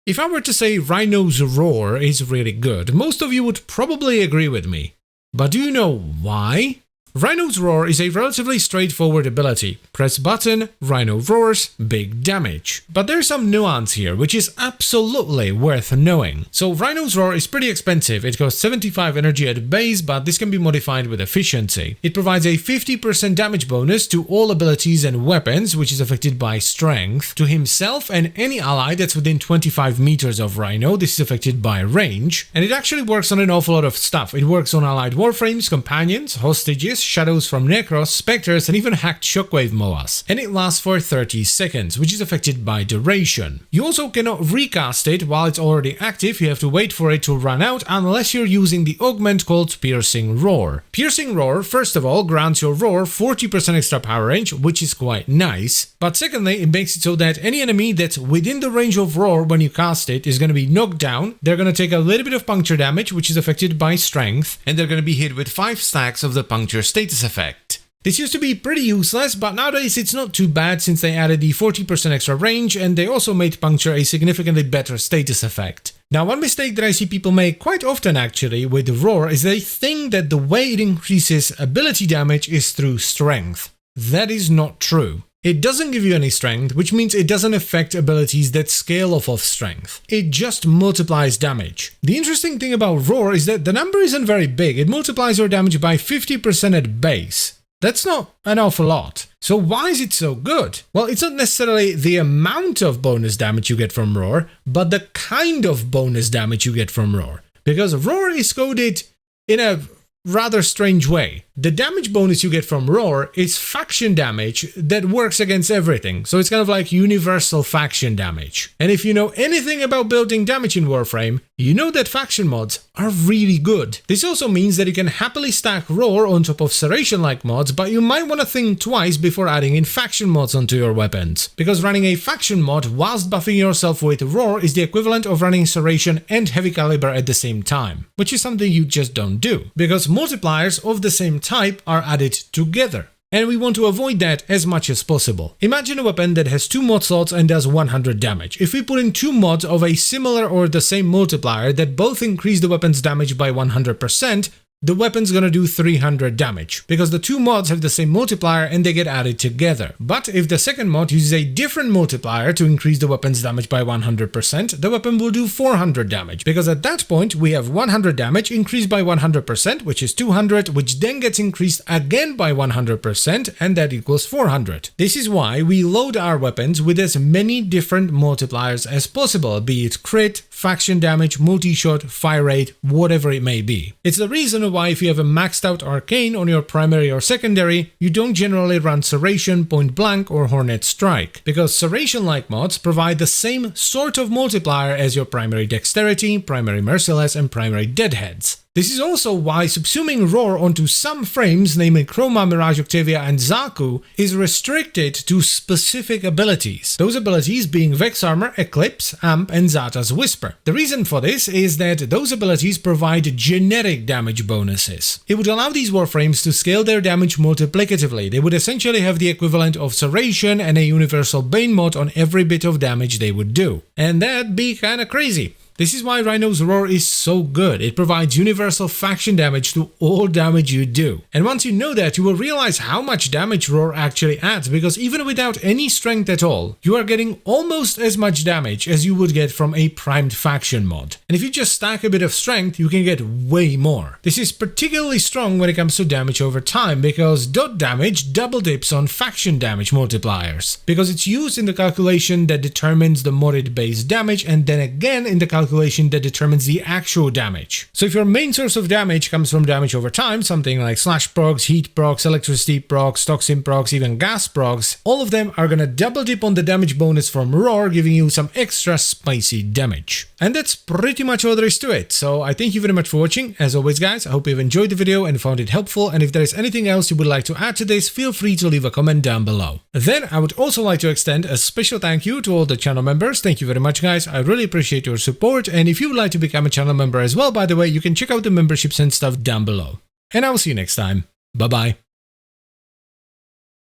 If I were to say Rhino's roar is really good, most of you would probably agree with me. But do you know why? Rhino's roar is a relatively straightforward ability. Press button, Rhino roars, big damage. But there's some nuance here, which is absolutely worth knowing. So Rhino's roar is pretty expensive. It costs 75 energy at base, but this can be modified with efficiency. It provides a 50% damage bonus to all abilities and weapons, which is affected by strength, to himself and any ally that's within 25 meters of Rhino. This is affected by range. And it actually works on an awful lot of stuff. It works on allied warframes, companions, hostages, shadows from Necros, specters, and even hacked shockwave moas. And it lasts for 30 seconds, which is affected by duration. You also cannot recast it while it's already active. You have to wait for it to run out unless you're using the augment called Piercing Roar. Piercing Roar, first of all, grants your roar 40% extra power range, which is quite nice. But secondly, it makes it so that any enemy that's within the range of roar when you cast it is going to be knocked down. They're going to take a little bit of puncture damage, which is affected by strength, and they're going to be hit with 5 stacks of the puncture status effect. This used to be pretty useless, but nowadays it's not too bad since they added the 40% extra range and they also made puncture a significantly better status effect. Now, one mistake that I see people make quite often actually with the roar is they think that the way it increases ability damage is through strength. That is not true. It doesn't give you any strength, which means it doesn't affect abilities that scale off of strength. It just multiplies damage. The interesting thing about roar is that the number isn't very big. It multiplies your damage by 50% at base. That's not an awful lot. So why is it so good? Well, it's not necessarily the amount of bonus damage you get from roar, but the kind of bonus damage you get from roar. Because roar is coded in a rather strange way. The damage bonus you get from roar is faction damage that works against everything. So it's kind of like universal faction damage. And if you know anything about building damage in Warframe, you know that faction mods are really good. This also means that you can happily stack roar on top of serration-like mods, but you might want to think twice before adding in faction mods onto your weapons. Because running a faction mod whilst buffing yourself with roar is the equivalent of running serration and heavy caliber at the same time, which is something you just don't do. Because multipliers of the same type are added together. And we want to avoid that as much as possible. Imagine a weapon that has 2 mod slots and does 100 damage. If we put in 2 mods of a similar or the same multiplier that both increase the weapon's damage by 100%, the weapon's gonna do 300 damage, because the 2 mods have the same multiplier and they get added together. But if the second mod uses a different multiplier to increase the weapon's damage by 100%, the weapon will do 400 damage, because at that point we have 100 damage increased by 100%, which is 200, which then gets increased again by 100%, and that equals 400. This is why we load our weapons with as many different multipliers as possible, be it crit, faction damage, multi-shot, fire rate, whatever it may be. It's the reason why if you have a maxed out arcane on your primary or secondary, you don't generally run serration, point blank, or hornet strike, because serration-like mods provide the same sort of multiplier as your primary dexterity, primary merciless, and primary deadheads. This is also why subsuming roar onto some frames, namely Chroma, Mirage, Octavia, and Zaku, is restricted to specific abilities. Those abilities being Vex Armor, Eclipse, Amp, and Zata's Whisper. The reason for this is that those abilities provide generic damage bonuses. It would allow these warframes to scale their damage multiplicatively. They would essentially have the equivalent of Serration and a universal Bane mod on every bit of damage they would do. And that'd be kinda crazy. This is why Rhino's roar is so good. It provides universal faction damage to all damage you do. And once you know that, you will realize how much damage roar actually adds, because even without any strength at all, you are getting almost as much damage as you would get from a primed faction mod. And if you just stack a bit of strength, you can get way more. This is particularly strong when it comes to damage over time, because dot damage double dips on faction damage multipliers, because it's used in the calculation that determines the modded base damage, and then again in the calculation that determines the actual damage. So if your main source of damage comes from damage over time, something like slash procs, heat procs, electricity procs, toxin procs, even gas procs, all of them are gonna double dip on the damage bonus from roar, giving you some extra spicy damage. And that's pretty much all there is to it. So I thank you very much for watching. As always guys, I hope you've enjoyed the video and found it helpful, and if there is anything else you would like to add to this, feel free to leave a comment down below. Then I would also like to extend a special thank you to all the channel members. Thank you very much guys, I really appreciate your support. And if you would like to become a channel member as well, by the way, you can check out the memberships and stuff down below. And I will see you next time. Bye bye.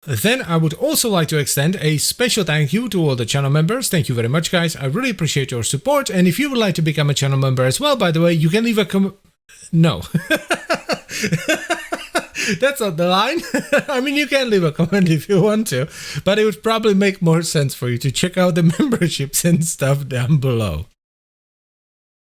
Then I would also like to extend a special thank you to all the channel members. Thank you very much, guys. I really appreciate your support. And if you would like to become a channel member as well, by the way, you can leave a No. That's not the line. I mean, you can leave a comment if you want to, but it would probably make more sense for you to check out the memberships and stuff down below.